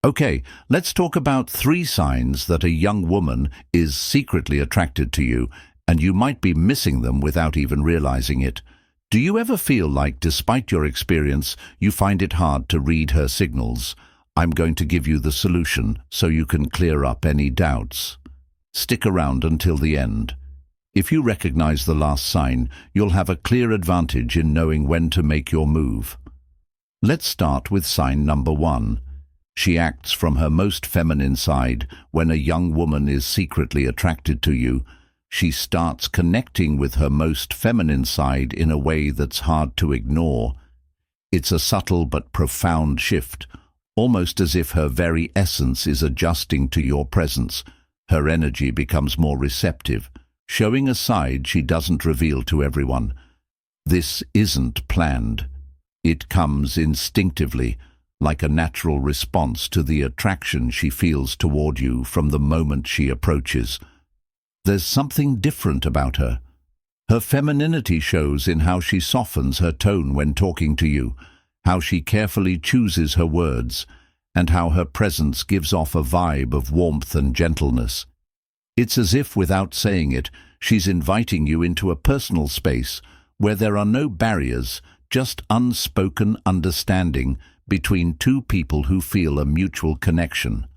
Okay, let's talk about 3 signs that a young woman is secretly attracted to you, and you might be missing them without even realizing it. Do you ever feel like, despite your experience, you find it hard to read her signals? I'm going to give you the solution so you can clear up any doubts. Stick around until the end. If you recognize the last sign, you'll have a clear advantage in knowing when to make your move. Let's start with sign number 1. She acts from her most feminine side. When a young woman is secretly attracted to you, she starts connecting with her most feminine side in a way that's hard to ignore. It's a subtle but profound shift, almost as if her very essence is adjusting to your presence. Her energy becomes more receptive, showing a side she doesn't reveal to everyone. This isn't planned. It comes instinctively, like a natural response to the attraction she feels toward you from the moment she approaches. There's something different about her. Her femininity shows in how she softens her tone when talking to you, how she carefully chooses her words, and how her presence gives off a vibe of warmth and gentleness. It's as if, without saying it, she's inviting you into a personal space where there are no barriers, just unspoken understanding between 2 people who feel a mutual connection.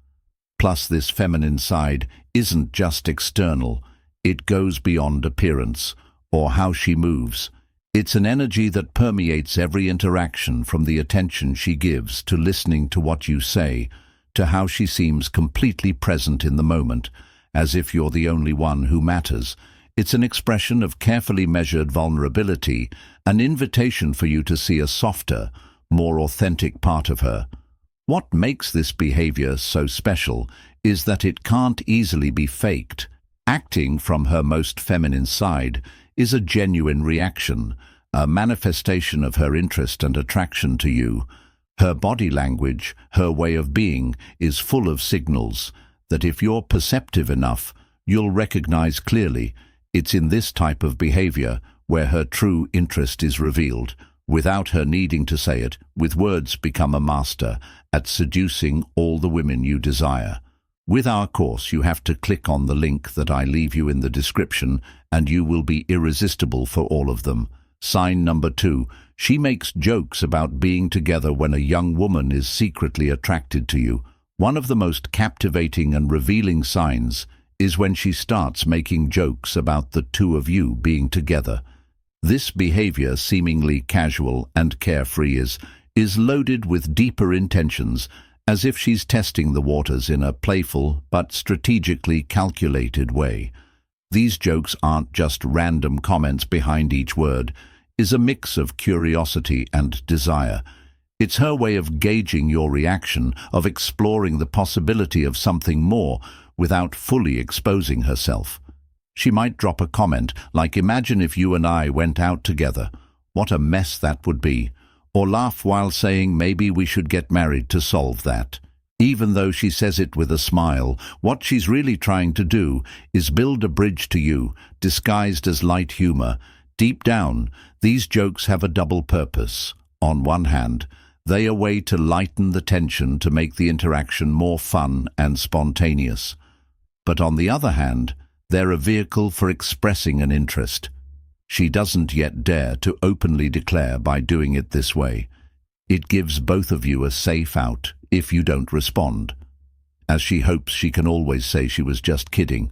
Plus, this feminine side isn't just external. It goes beyond appearance or how she moves. It's an energy that permeates every interaction, from the attention she gives to listening to what you say, to how she seems completely present in the moment, as if you're the only one who matters. It's an expression of carefully measured vulnerability, an invitation for you to see a softer, more authentic part of her. What makes this behavior so special is that it can't easily be faked. Acting from her most feminine side is a genuine reaction, a manifestation of her interest and attraction to you. Her body language, her way of being, is full of signals that, if you're perceptive enough, you'll recognize clearly. It's in this type of behavior where her true interest is revealed, without her needing to say it. With words, become a master at seducing all the women you desire. With our course, you have to click on the link that I leave you in the description, and you will be irresistible for all of them. Sign number 2. She makes jokes about being together when a young woman is secretly attracted to you. One of the most captivating and revealing signs is when she starts making jokes about the 2 of you being together. This behavior, seemingly casual and carefree, is loaded with deeper intentions, as if she's testing the waters in a playful but strategically calculated way. These jokes aren't just random comments. Behind each word is a mix of curiosity and desire. It's her way of gauging your reaction, of exploring the possibility of something more without fully exposing herself. She might drop a comment like, "Imagine if you and I went out together. What a mess that would be." Or laugh while saying, "Maybe we should get married to solve that." Even though she says it with a smile, what she's really trying to do is build a bridge to you, disguised as light humor. Deep down, these jokes have a double purpose. On one hand, they're a way to lighten the tension, to make the interaction more fun and spontaneous. But on the other hand, they're a vehicle for expressing an interest she doesn't yet dare to openly declare. By doing it this way, it gives both of you a safe out if you don't respond, as she hopes she can always say she was just kidding.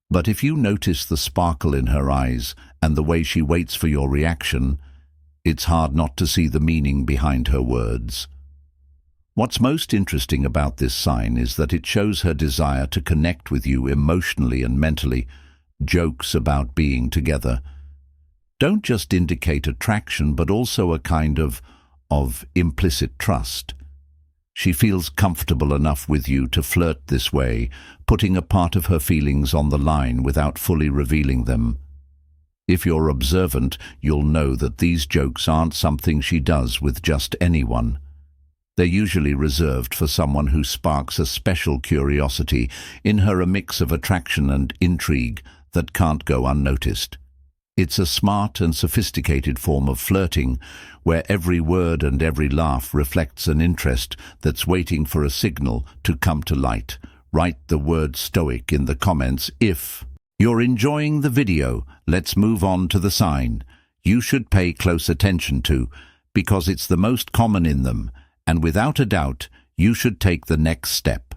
But if you notice the sparkle in her eyes and the way she waits for your reaction, it's hard not to see the meaning behind her words. What's most interesting about this sign is that it shows her desire to connect with you emotionally and mentally. Jokes about being together don't just indicate attraction, but also a kind of implicit trust. She feels comfortable enough with you to flirt this way, putting a part of her feelings on the line without fully revealing them. If you're observant, you'll know that these jokes aren't something she does with just anyone. They're usually reserved for someone who sparks a special curiosity in her, a mix of attraction and intrigue that can't go unnoticed. It's a smart and sophisticated form of flirting, where every word and every laugh reflects an interest that's waiting for a signal to come to light. Write the word Stoic in the comments if you're enjoying the video. Let's move on to the sign you should pay close attention to, because it's the most common in them, and without a doubt, you should take the next step.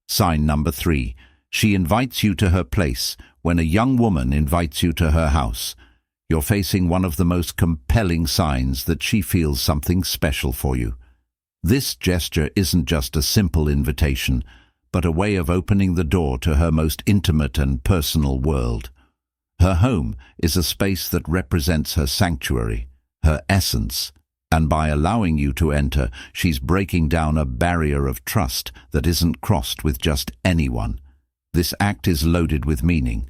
Sign number 3. She invites you to her place. When a young woman invites you to her house, you're facing one of the most compelling signs that she feels something special for you. This gesture isn't just a simple invitation, but a way of opening the door to her most intimate and personal world. Her home is a space that represents her sanctuary, her essence, and by allowing you to enter, she's breaking down a barrier of trust that isn't crossed with just anyone. This act is loaded with meaning.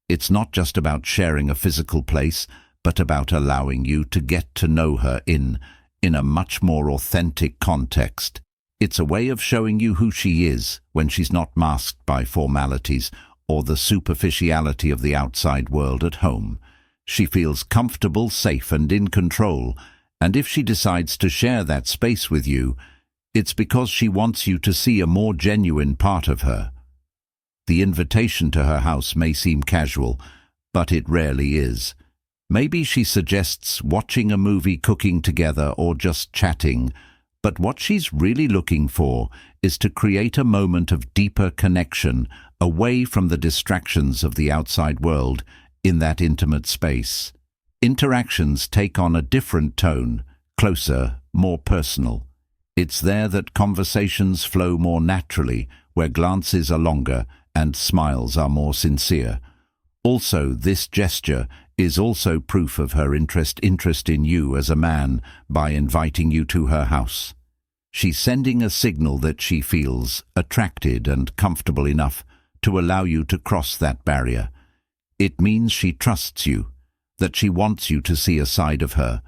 It's not just about sharing a physical place, but about allowing you to get to know her in a much more authentic context. It's a way of showing you who she is when she's not masked by formalities or the superficiality of the outside world at home. She feels comfortable, safe, and in control, and if she decides to share that space with you, it's because she wants you to see a more genuine part of her. The invitation to her house may seem casual, but it rarely is. Maybe she suggests watching a movie, cooking together, or just chatting, but what she's really looking for is to create a moment of deeper connection away from the distractions of the outside world in that intimate space. Interactions take on a different tone, closer, more personal. It's there that conversations flow more naturally, where glances are longer and smiles are more sincere. Also, this gesture is also proof of her interest in you as a man by inviting you to her house. She's sending a signal that she feels attracted and comfortable enough to allow you to cross that barrier. It means she trusts you, that she wants you to see a side of her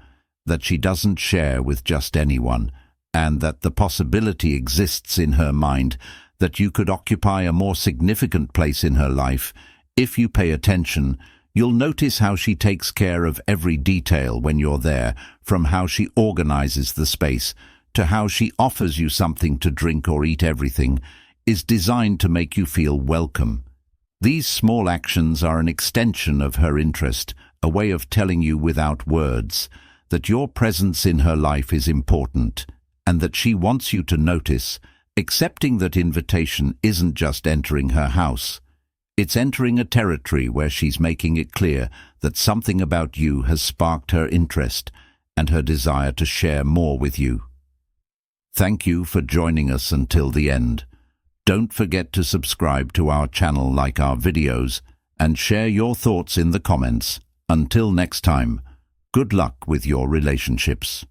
that she doesn't share with just anyone, and that the possibility exists in her mind that you could occupy a more significant place in her life. If you pay attention, you'll notice how she takes care of every detail when you're there, from how she organizes the space to how she offers you something to drink or eat. Everything is designed to make you feel welcome. These small actions are an extension of her interest, a way of telling you without words that your presence in her life is important and that she wants you to notice. Accepting that invitation isn't just entering her house. It's entering a territory where she's making it clear that something about you has sparked her interest and her desire to share more with you. Thank you for joining us until the end. Don't forget to subscribe to our channel, like our videos, and share your thoughts in the comments. Until next time, good luck with your relationships.